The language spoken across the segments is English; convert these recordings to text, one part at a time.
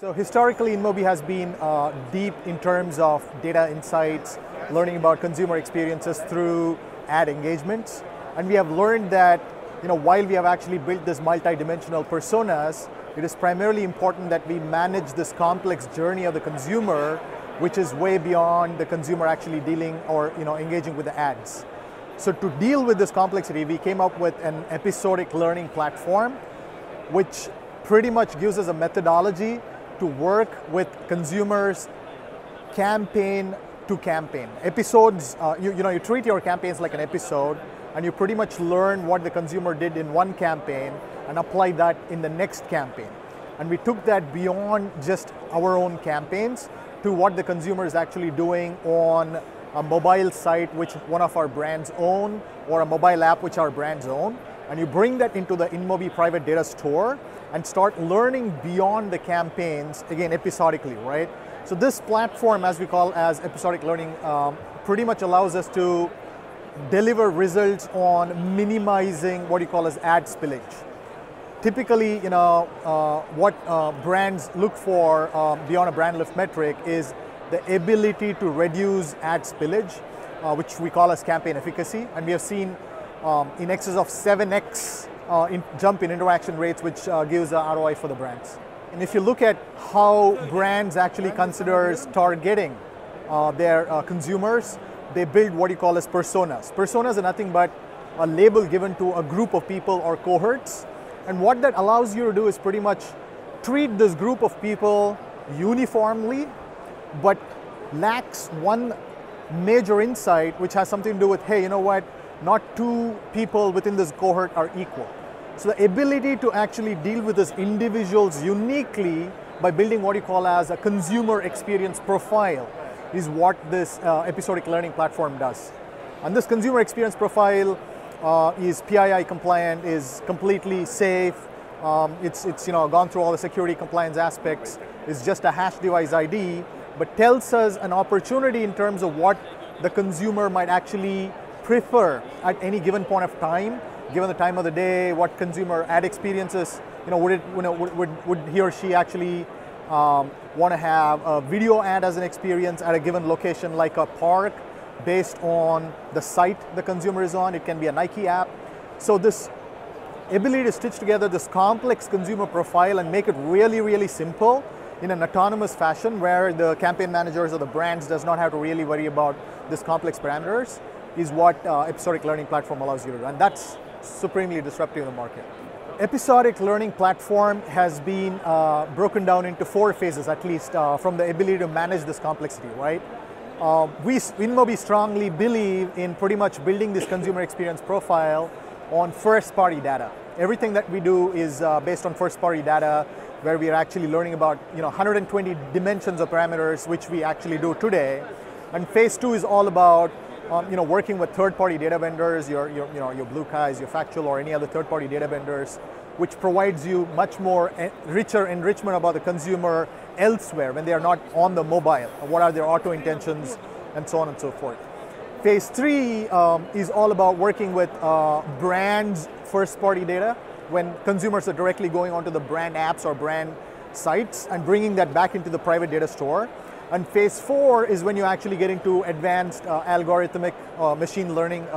So historically, InMobi has been deep in terms of data insights, learning about consumer experiences through ad engagements. And we have learned that while we have actually built this multi-dimensional personas, it is primarily important that we manage this complex journey of the consumer, which is way beyond the consumer actually dealing or engaging with the ads. So to deal with this complexity, we came up with an episodic learning platform, which pretty much gives us a methodology to work with consumers campaign to campaign. Episodes, you treat your campaigns like an episode, and you pretty much learn what the consumer did in one campaign and apply that in the next campaign. And we took that beyond just our own campaigns to what the consumer is actually doing on a mobile site which one of our brands own, or a mobile app which our brands own. And you bring that into the InMobi private data store and start learning beyond the campaigns, again, episodically, right? So this platform, as we call as episodic learning, pretty much allows us to deliver results on minimizing what you call as ad spillage. Typically, what brands look for beyond a brand lift metric is the ability to reduce ad spillage, which we call as campaign efficacy. And we have seen in excess of 7x jump in interaction rates, which gives a ROI for the brands. And if you look at how brands actually consider targeting their consumers, they build what you call as personas. Personas are nothing but a label given to a group of people or cohorts. And what that allows you to do is pretty much treat this group of people uniformly, but lacks one major insight, which has something to do with, hey, you know what? Not two people within this cohort are equal. So the ability to actually deal with these individuals uniquely by building what you call as a consumer experience profile is what this episodic learning platform does. And this consumer experience profile is PII compliant, is completely safe. It's gone through all the security compliance aspects. It's just a hash device ID, but tells us an opportunity in terms of what the consumer might actually prefer at any given point of time, given the time of the day, what consumer ad experiences, would he or she actually want to have a video ad as an experience at a given location, like a park, based on the site the consumer is on. It can be a Nike app. So this ability to stitch together this complex consumer profile and make it really, really simple in an autonomous fashion, where the campaign managers or the brands does not have to really worry about this complex parameters, is what episodic learning platform allows you to do. And that's supremely disruptive in the market. Episodic learning platform has been broken down into 4 phases, at least, from the ability to manage this complexity, right? We, InMobi, strongly believe in pretty much building this consumer experience profile on first-party data. Everything that we do is based on first-party data, where we are actually learning about 120 dimensions of parameters, which we actually do today. And phase 2 is all about working with third-party data vendors, your Blue Skies, your Factual, or any other third-party data vendors, which provides you much more richer enrichment about the consumer elsewhere when they are not on the mobile. What are their auto intentions, and so on and so forth. Phase 3 is all about working with brands' first-party data, when consumers are directly going onto the brand apps or brand sites and bringing that back into the private data store. And phase 4 is when you actually get into advanced algorithmic machine learning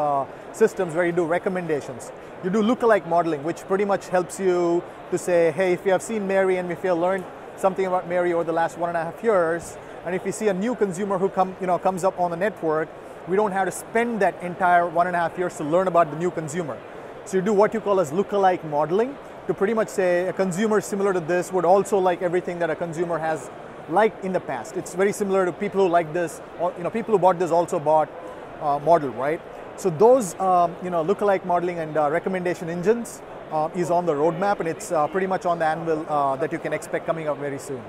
systems, where you do recommendations. You do lookalike modeling, which pretty much helps you to say, hey, if you have seen Mary and if you have learned something about Mary over the last 1.5 years, and if you see a new consumer who comes up on the network, we don't have to spend that entire 1.5 years to learn about the new consumer. So you do what you call as lookalike modeling to pretty much say a consumer similar to this would also like everything that a consumer has liked in the past. It's very similar to people who like this, or people who bought this also bought model, right? So those lookalike modeling and recommendation engines is on the roadmap, and it's pretty much on the anvil that you can expect coming up very soon.